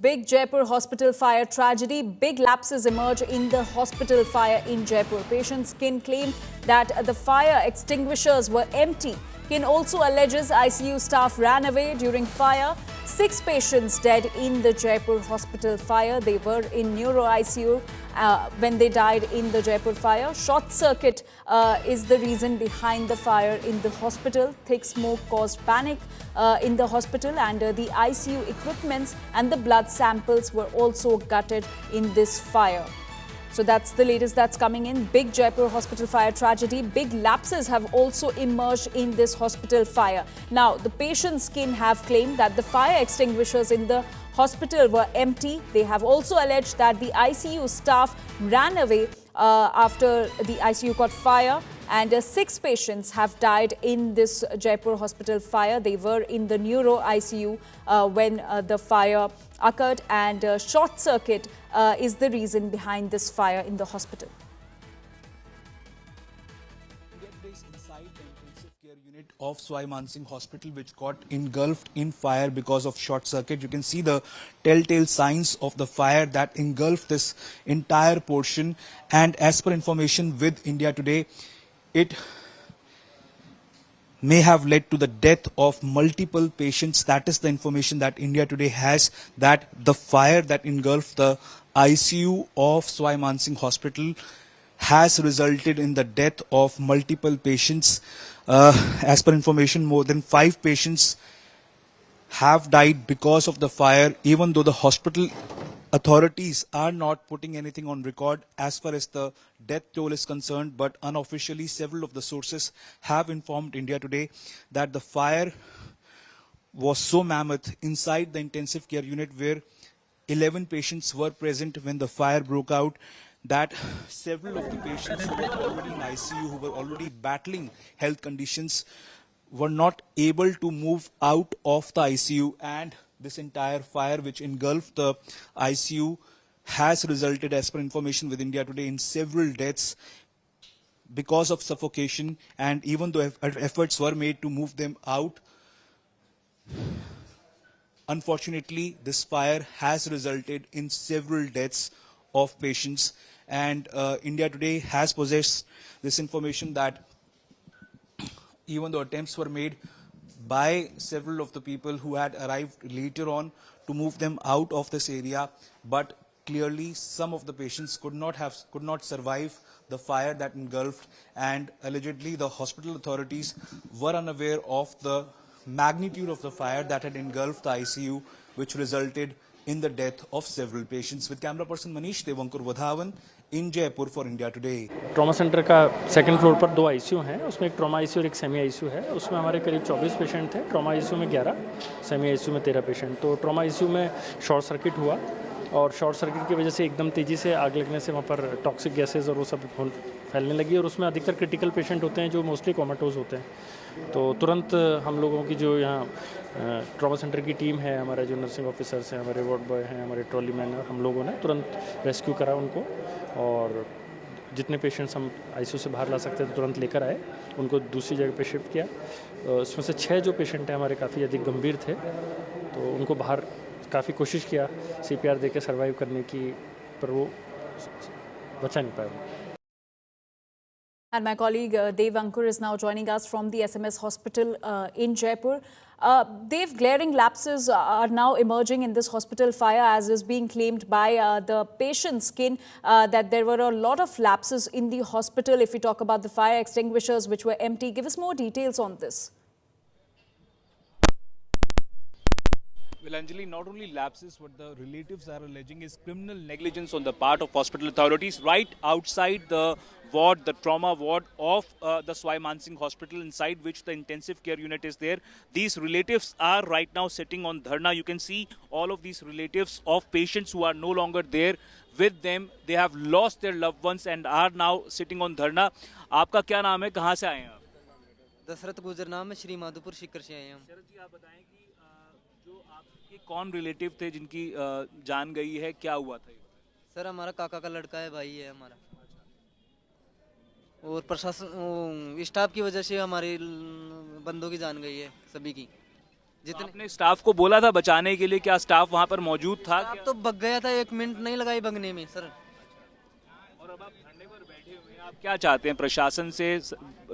Big Jaipur hospital fire tragedy. Big lapses emerge in the hospital fire in Jaipur. Patients can claim that the fire extinguishers were empty. Kin also alleges ICU staff ran away during fire. 6 patients dead in the Jaipur hospital fire. They were in neuro ICU when they died in the Jaipur fire. Short circuit is the reason behind the fire in the hospital. Thick smoke caused panic in the hospital, and the ICU equipments and the blood samples were also gutted in this fire. So that's the latest that's coming in. Big Jaipur hospital fire tragedy. Big lapses have also emerged in this hospital fire. Now, the patients can have claimed that the fire extinguishers in the hospital were empty. They have also alleged that the ICU staff ran away after the ICU caught fire. And 6 patients have died in this Jaipur hospital fire. They were in the neuro ICU when the fire occurred, and short circuit is the reason behind this fire in the hospital. Inside the intensive care unit of Swai Mansingh Hospital, which got engulfed in fire because of short circuit. You can see the telltale signs of the fire that engulfed this entire portion, and as per information with India Today, it may have led to the death of multiple patients. That is the information that India Today has, that the fire that engulfed the ICU of Swai Mansingh Hospital has resulted in the death of multiple patients. As per information, more than 5 patients have died because of the fire, even though the hospital authorities are not putting anything on record as far as the death toll is concerned, but unofficially several of the sources have informed India Today that the fire was so mammoth inside the intensive care unit, where 11 patients were present when the fire broke out, that several of the patients who were already in ICU, who were already battling health conditions, were not able to move out of the ICU, and this entire fire which engulfed the ICU has resulted, as per information with India Today, in several deaths because of suffocation. And even though efforts were made to move them out, unfortunately this fire has resulted in several deaths of patients. And India Today has possessed this information that even though attempts were made by several of the people who had arrived later on to move them out of this area, but clearly some of the patients could not survive the fire that engulfed, and allegedly the hospital authorities were unaware of the magnitude of the fire that had engulfed the ICU, which resulted in the death of several patients. With camera person Manish Devankur Vadhavan in Jaipur for India Today. Trauma centre का second floor पर 2 ICU हैं, उसमें एक trauma ICU और एक semi ICU है। उसमें हमारे करीब 24 पेशेंट थे। ट्रॉमा आईसीयू में 11, सेमी आईसीयू में 13 पेशेंट। तो ट्रॉमा आईसीयू में शॉर्ट सर्किट हुआ, और शॉर्ट सर्किट की वजह से एकदम तेज़ी से आग लगने से वहाँ पर टॉक्सिक गैसेज और वो सब फैलने लगी, और उसमें अधिकतर क्रिटिकल पेशेंट होते हैं जो मोस्टली कोमाटोज होते हैं। तो तुरंत हम लोगों की जो यहाँ ट्रॉमा सेंटर की टीम है, हमारे जो नर्सिंग ऑफिसर्स हैं, हमारे वार्ड बॉय हैं, हमारे ट्रॉली मैन हैं, हम लोगों ने तुरंत रेस्क्यू करा उनको, और जितने पेशेंट्स हम आईसीयू से बाहर ला सकते थे तुरंत लेकर आए, उनको दूसरी जगह पे शिफ्ट किया। उसमें से 6 जो पेशेंट हैं हमारे काफ़ी अधिक गंभीर थे, तो उनको बाहर काफ़ी कोशिश किया सीपीआर देके सर्वाइव करने की, पर वो बचा नहीं पाया। And my colleague Dev Ankur is now joining us from the SMS hospital in Jaipur. Dev, glaring lapses are now emerging in this hospital fire, as is being claimed by the patient's kin, that there were a lot of lapses in the hospital. If we talk about the fire extinguishers which were empty, give us more details on this. Well, Anjali, not only lapses, what the relatives are alleging is criminal negligence on the part of hospital authorities. Right outside the ward, the trauma ward of the Swai Mansingh Hospital, inside which the intensive care unit is there, these relatives are right now sitting on dharna. You can see all of these relatives of patients who are no longer there with them. They have lost their loved ones and are now sitting on dharna. आपका क्या नाम है, कहाँ से आए हैं आप? दशरथ गुजर नाम है, श्री माधोपुर सीकर से आए हम। शरद जी, आप बताएं कि जो आपके कौन रिलेटिव थे जिनकी जान गई है, क्या हुआ था? सर हमारा काका का लड़का है, भाई है हमारा, और प्रशासन स्टाफ की वजह से हमारे बंदों की जान गई है, सभी की। जितने आपने स्टाफ को बोला था बचाने के लिए, क्या स्टाफ वहां पर मौजूद था? आप तो भग गया था, 1 मिनट नहीं लगाई भगने में सर। और अब आप धरने पर बैठे हुए हैं, आप क्या चाहते हैं प्रशासन से?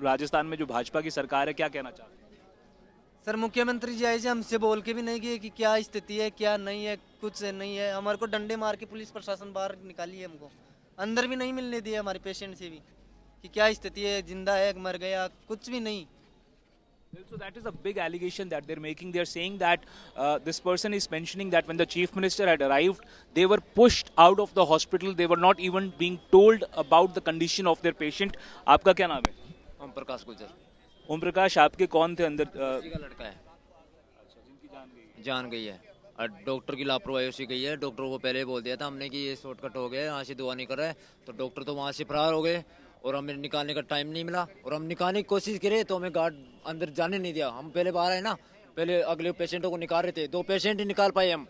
राजस्थान में जो भाजपा की सरकार है, क्या कहना चाहते हैं? सर मुख्यमंत्री जी आए से हमसे बोल के भी नहीं गए कि क्या स्थिति है क्या नहीं है, कुछ नहीं है। हमारे को डंडे मार के पुलिस प्रशासन बाहर निकाली है, हमको अंदर भी नहीं मिलने दिया हमारे पेशेंट से भी कि क्या स्थिति है, जिंदा है मर गया, कुछ भी नहीं। So that is a big allegation that they're making. They're saying that this person is mentioning that when the chief minister had arrived, they were pushed out of the hospital. They were not even being told about the condition of their patient. आपका क्या नाम है? ओम प्रकाश गुजर ओम प्रकाश, आपके कौन थे अंदर? उसी का लड़का है। जान गई है और डॉक्टर की लापरवाही उसी गई है। डॉक्टर को पहले बोल दिया था हमने कि ये शॉर्टकट हो गया, यहाँ से दुआ नहीं कर रहा है, तो डॉक्टर तो वहाँ से फरार हो गए और हमें निकालने का टाइम नहीं मिला और हम निकालने की कोशिश करे तो हमें गार्ड अंदर जाने नहीं दिया। हम पहले बाहर आए ना, पहले अगले पेशेंटों को निकाल रहे थे, 2 पेशेंट ही निकाल पाए हम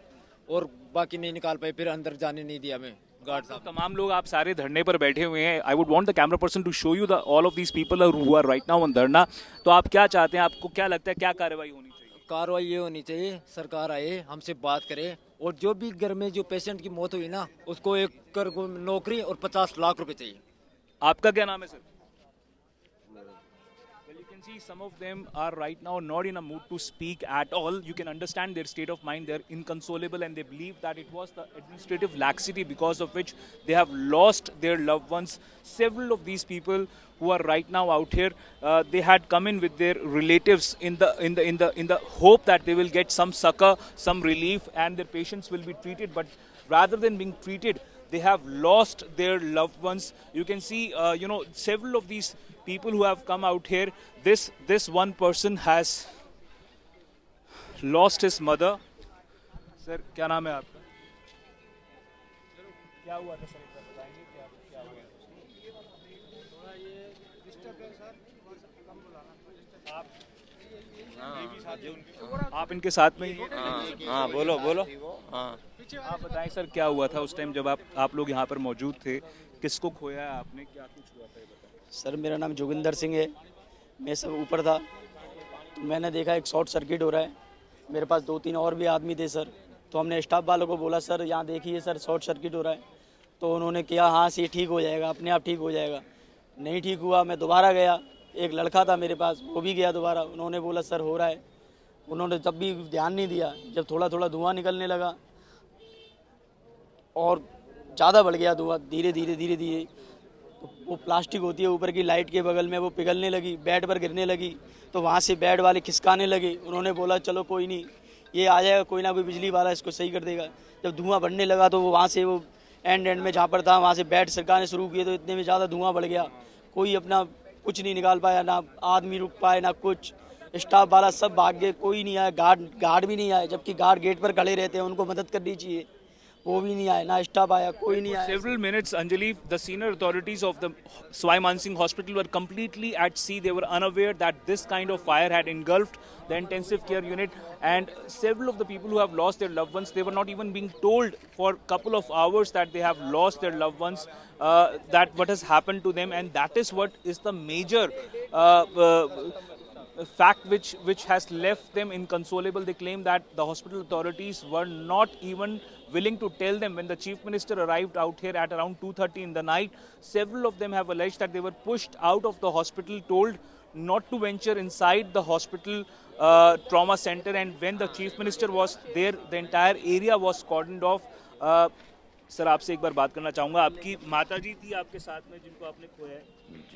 और बाकी नहीं निकाल पाए, फिर अंदर जाने नहीं दिया हमें गार्ड साहब। तमाम लोग आप सारे धरने पर बैठे हुए हैं। I would want the camera person to show you the all of these people who are right now on dharna. तो आप क्या चाहते हैं? आपको क्या लगता है क्या कार्रवाई होनी चाहिए? कार्रवाई ये होनी चाहिए, सरकार आए हमसे बात करे और जो भी घर में जो पेशेंट की मौत हुई ना, उसको 1 करोड़ नौकरी और 50 लाख रुपए चाहिए। आपका क्या नाम है sir? Well, you can see some of them are right now not in a mood to speak at all. You can understand their state of mind. They're inconsolable and they believe that it was the administrative laxity because of which they have lost their loved ones. Several of these people who are right now out here, they had come in with their relatives in the hope that they will get some succor, some relief, and their patients will be treated. But rather than being treated, they have lost their loved ones. You can see, several of these people who have come out here. This one person has lost his mother. Sir, क्या नाम है आपका? क्या हुआ था sir, एक बार बताएंगे क्या हुआ? आप इनके साथ में ही हैं? हाँ बोलो हाँ। आप बताएं सर, क्या हुआ था उस टाइम जब आप लोग यहाँ पर मौजूद थे? किसको खोया है आपने, क्या कुछ हुआ था ये बताएं। सर मेरा नाम जोगिंदर सिंह है, मैं सब ऊपर था तो मैंने देखा एक शॉर्ट सर्किट हो रहा है। मेरे पास 2-3 और भी आदमी थे सर, तो हमने स्टाफ वालों को बोला सर यहाँ देखिए सर शॉर्ट सर्किट हो रहा है, तो उन्होंने किया हाँ से ठीक हो जाएगा, अपने आप ठीक हो जाएगा। नहीं ठीक हुआ, मैं दोबारा गया, एक लड़का था मेरे पास वो भी गया दोबारा, उन्होंने बोला सर हो रहा है। उन्होंने तब भी ध्यान नहीं दिया। जब थोड़ा थोड़ा धुआं निकलने लगा और ज़्यादा बढ़ गया धुआं, धीरे धीरे तो वो प्लास्टिक होती है ऊपर की लाइट के बगल में, वो पिघलने लगी, बेड पर गिरने लगी, तो वहाँ से बेड वाले खिसकाने लगे। उन्होंने बोला चलो कोई नहीं, ये आ जाएगा, कोई ना कोई बिजली वाला इसको सही कर देगा। जब धुआं बढ़ने लगा तो वो वहाँ से वो एंड में जहाँ पर था वहाँ से बेड सरकाने शुरू किए, तो इतने में ज़्यादा धुआं बढ़ गया। कोई अपना कुछ नहीं निकाल पाया, ना आदमी रुक पाए ना कुछ, स्टाफ वाला सब भाग गए, कोई नहीं आया। गार्ड भी नहीं आए, जबकि गार्ड गेट पर खड़े रहते हैं, उनको मदद करनी चाहिए, वो भी नहीं आए, ना स्टाफ आया, कोई नहीं आया। Several minutes, Anjali, the senior authorities of the Swai Mansingh Hospital were completely at sea. They were unaware that this kind of fire had engulfed the intensive care unit, and several of the people who have lost their loved ones, they were not even being told for a couple of hours that they have lost their loved ones, that what has happened to them, and that is what is the major fact which has left them inconsolable. They claim that the hospital authorities were not even willing to tell them. When the chief minister arrived out here at around 2:30 in the night, several of them have alleged that they were pushed out of the hospital, told not to venture inside the hospital trauma center, and when the chief minister was there, the entire area was cordoned off. Sir आपसे एक बार बात करना चाहूँगा, आपकी माता जी थी आपके साथ में जिनको आपने खोया है,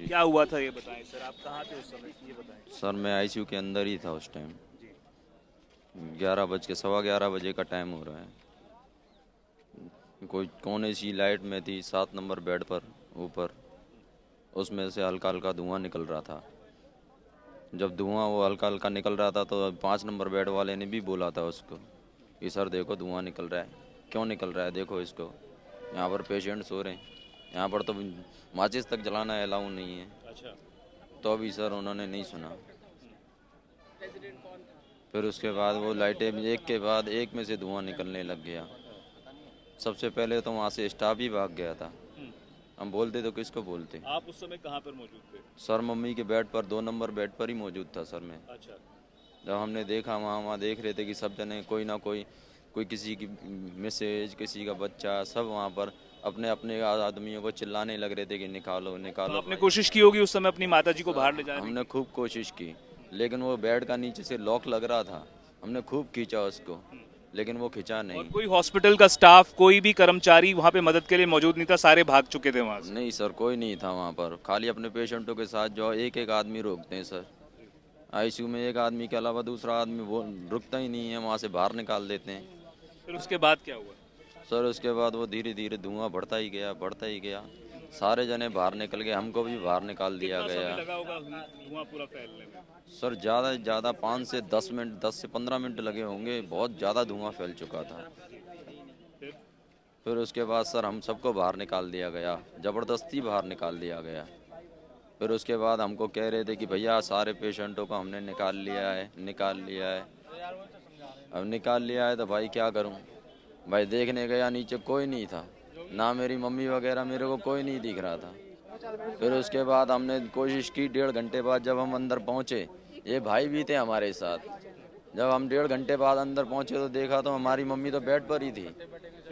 क्या हुआ था ये बताएं सर, आप कहाँ थे उस समय, ये बताएं। सर मैं आईसीयू के अंदर ही था उस टाइम। 11 बजे का टाइम हो रहा है। कोई कोने सी लाइट में थी 7 नंबर बेड पर ऊपर, उसमें से हल्का हल्का धुआं निकल रहा था। जब धुआं वो हल्का हल्का निकल रहा था तो 5 नंबर बेड वाले ने भी बोला था उसको कि सर देखो धुआं निकल रहा है, क्यों निकल रहा है, देखो इसको, यहाँ पर पेशेंट सो रहे हैं, यहाँ पर तो माचिस तक जलाना अलाउ नहीं है। अच्छा। तो अभी सर उन्होंने नहीं सुना। फिर उसके बाद वो लाइटें एक के बाद एक में से धुआं निकलने लग गया। सबसे पहले तो वहाँ से स्टाफ ही भाग गया था। हम बोलते तो किसको बोलते। आप उस समय कहाँ पर मौजूद थे? सर मम्मी के बेड पर 2 नंबर बेड पर ही मौजूद था सर मैं। अच्छा। जब हमने देखा वहाँ देख रहे थे कि सब जने कोई ना कोई किसी की मैसेज, किसी का बच्चा, सब वहाँ पर अपने अपने आदमियों को चिल्लाने लग रहे थे कि निकालो निकालो। आपने कोशिश की होगी उस समय अपनी माताजी को बाहर ले जाने की? हमने खूब कोशिश की, लेकिन वो बेड का नीचे से लॉक लग रहा था। हमने खूब खींचा उसको, लेकिन वो खींचा और नहीं। कोई हॉस्पिटल का स्टाफ, कोई भी कर्मचारी वहाँ पे मदद के लिए मौजूद नहीं था, सारे भाग चुके थे वहाँ से? नहीं सर, कोई नहीं था वहाँ पर। खाली अपने पेशेंटों के साथ जो एक एक आदमी रोकते हैं सर। आईसीयू में एक आदमी के अलावा दूसरा आदमी वो रुकता ही नहीं है, वहाँ से बाहर निकाल देते हैं। फिर उसके बाद क्या हुआ? सर उसके बाद वो धीरे धीरे धुआं बढ़ता ही गया। सारे जने बाहर निकल गए, हमको भी बाहर निकाल दिया कितना गया। समय लगा होगा धुआं पूरा फैलने में? सर ज़्यादा से ज़्यादा 5 से 10 मिनट, 10 से 15 मिनट लगे होंगे। बहुत ज़्यादा धुआं फैल चुका था। फिर उसके बाद सर हम सबको बाहर निकाल दिया गया, ज़बरदस्ती बाहर निकाल दिया गया। फिर उसके बाद हमको कह रहे थे कि भैया सारे पेशेंटों को हमने निकाल लिया है। अब निकाल लिया है तो भाई क्या करूं? भाई देखने गया, नीचे कोई नहीं था, ना मेरी मम्मी वगैरह, मेरे को कोई नहीं दिख रहा था। फिर उसके बाद हमने कोशिश की, 1.5 घंटे बाद जब हम अंदर पहुंचे, ये भाई भी थे हमारे साथ। जब हम 1.5 घंटे बाद अंदर पहुंचे तो देखा तो हमारी मम्मी तो बेड पर ही थी।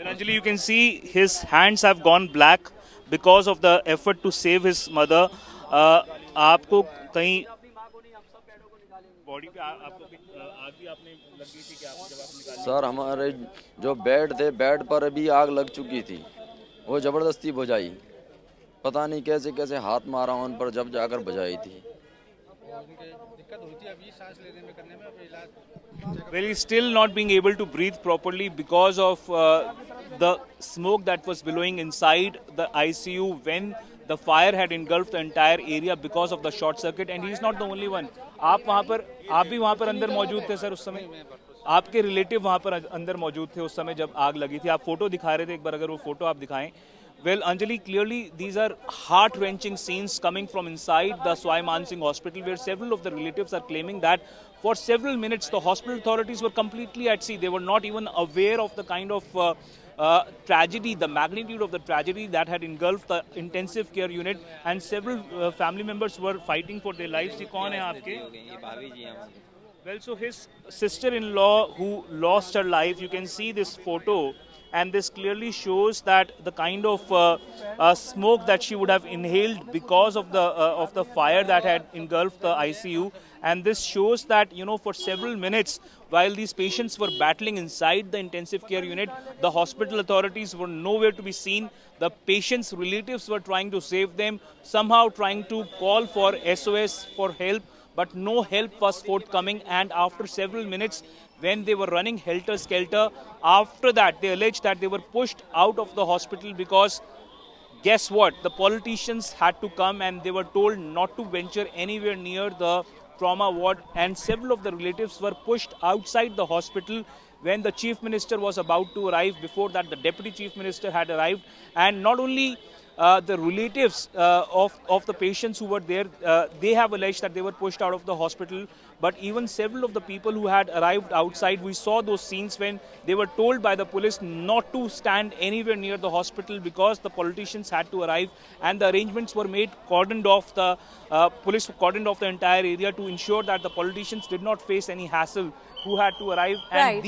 Anjali, you can see his hands have gone black because of the effort to save his mother. आपको कहीं बॉडी पे आपको आग भी आपने लगी थी कि आप जब आप निकाले? सर हमारे जो बेड थे, बेड पर भी आग लग चुकी थी। वो ज़बरदस्ती बुझाई, पता नहीं कैसे कैसे हाथ मारा उन पर, जब जाकर बुझाई थी। Well, he's still not being able to breathe properly because of the smoke that was billowing inside the ICU when the fire had engulfed the entire area because of the short circuit. And he's not the only one. आप भी वहाँ पर अंदर मौजूद थे sir उस समय? आपके रिलेटिव वहाँ पर अंदर मौजूद थे उस समय जब आग लगी थी? आप फोटो दिखा रहे थे, एक बार अगर वो फोटो आप दिखाएं। Well, Anjali, clearly these are heart-wrenching scenes coming from inside the Swai Man Singh Hospital, where several of the relatives are claiming that for several minutes the hospital authorities were completely at sea. They were not even aware of the kind of tragedy, the magnitude of the tragedy that had engulfed the intensive care unit, and several family members were fighting for their lives. ये कौन है आपके? Well, so his sister-in-law who lost her life, you can see this photo. And this clearly shows that the kind of smoke that she would have inhaled because of the fire that had engulfed the ICU. And this shows that, you know, for several minutes, while these patients were battling inside the intensive care unit, the hospital authorities were nowhere to be seen. The patients' relatives were trying to save them, somehow trying to call for SOS for help, but no help was forthcoming. And after several minutes, when they were running helter-skelter, after that they alleged that they were pushed out of the hospital because guess what? The politicians had to come and they were told not to venture anywhere near the trauma ward, and several of the relatives were pushed outside the hospital when the chief minister was about to arrive. Before that, the deputy chief minister had arrived, and not only the relatives of the patients who were there, they have alleged that they were pushed out of the hospital, but even several of the people who had arrived outside, we saw those scenes when they were told by the police not to stand anywhere near the hospital because the politicians had to arrive, and the arrangements were made, cordoned off, the police cordoned off the entire area to ensure that the politicians did not face any hassle who had to arrive. And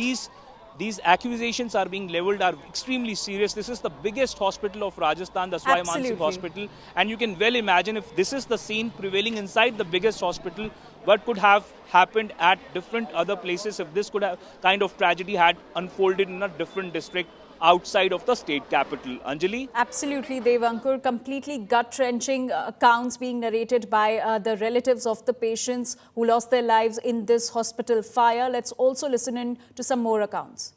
these accusations are being leveled are extremely serious. This is the biggest hospital of Rajasthan, the Swai Man Singh Hospital. And you can well imagine if this is the scene prevailing inside the biggest hospital, what could have happened at different other places if this could have kind of tragedy had unfolded in a different district outside of the state capital. Anjali? Absolutely, Devankur. Completely gut-wrenching accounts being narrated by the relatives of the patients who lost their lives in this hospital fire. Let's also listen in to some more accounts.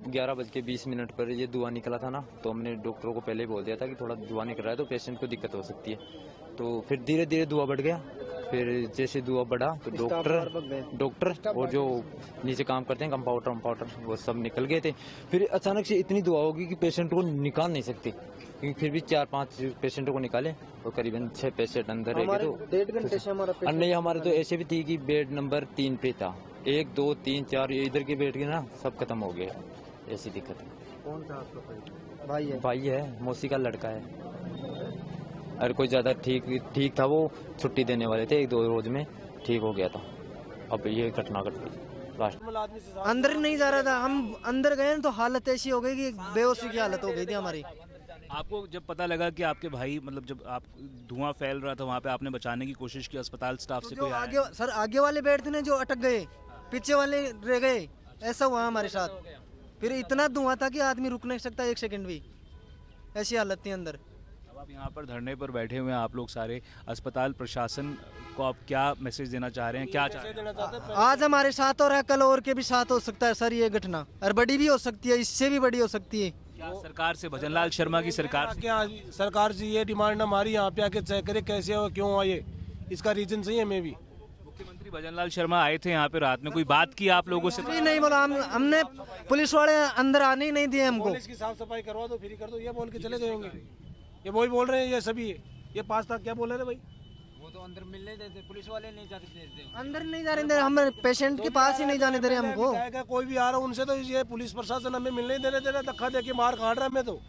11:20 पर ये धुआं निकला था ना, तो हमने डॉक्टरों को पहले ही बोल दिया था कि थोड़ा धुआं निकल रहा है तो पेशेंट को दिक्कत हो सकती है। तो फिर धीरे धीरे धुआं बढ़ गया। फिर जैसे धुआं बढ़ा तो डॉक्टर और जो नीचे काम करते हैं कंपाउंडर वो सब निकल गए थे। फिर अचानक से इतनी धुआं होगी कि पेशेंट को निकाल नहीं सकते, क्योंकि फिर भी 4-5 पेशेंटों को निकाले और करीबन 6 पेशेंट अंदर रह गए। तो 1.5 घंटे से नहीं, हमारे तो ऐसे भी थी कि बेड नंबर 3 पे था, 1, 2, 3, 4 इधर के बेड के ना सब खत्म हो गए। ऐसी दिक्कत है। कौन था आपका भाई? भाई है, मौसी का लड़का है। और कोई ज़्यादा ठीक था, वो छुट्टी देने वाले थे, 1-2 रोज में ठीक हो गया था। अब ये घटना घट गई लास्ट। अंदर ही नहीं जा रहा था, हम अंदर गए ना तो हालत ऐसी हो गई कि बेहोशी की हालत हो गई थी हमारी। आपको जब पता लगा कि आपके भाई मतलब जब आप धुआं फैल रहा था वहाँ पे, आपने बचाने की कोशिश की, अस्पताल स्टाफ से जो कोई आया? आगे सर आगे वाले बैठ थे ना जो अटक गए, पीछे वाले रह गए, ऐसा हुआ हमारे साथ। फिर इतना धुआं था कि आदमी रुक नहीं सकता 1 सेकंड भी, ऐसी हालत थी अंदर। अब आप यहाँ पर धरने पर बैठे हुए हैं, आप लोग सारे, अस्पताल प्रशासन को आप क्या मैसेज देना चाह रहे हैं, क्या चाह रहे हैं? आज हमारे साथ हो रहा है, कल और के भी साथ हो सकता है सर ये घटना, और बड़ी भी हो सकती है, इससे भी बड़ी हो सकती है। क्या सरकार से, भजनलाल शर्मा की सरकार से, क्या सरकार से ये डिमांड हमारी यहाँ पे आके चेक करे कैसे और क्यों हुआ ये, इसका रीजन सही है। मैं भी मुख्यमंत्री भजनलाल शर्मा आए थे यहाँ पे रात में, कोई बात की आप लोगों से? नहीं बोला, हमने पुलिस वाले अंदर आने ही नहीं दिए हमको। पुलिस की साफ सफाई करवा दो, फ्री कर दो, ये बोल के चले जाएंगे। ये वही बोल रहे हैं, ये सभी ये पास था, क्या बोल रहे थे भाई? वो तो अंदर मिलने देते, पुलिस वाले नहीं जाते देते। अंदर नहीं जाने दे रहे, हम पेशेंट के पास ही नहीं जाने दे रहे हमको। कोई भी आ रहा है उनसे तो ये पुलिस प्रशासन हमें मिलने नहीं दे रहे, धक्का दे के मार काट रहा है। मैं तो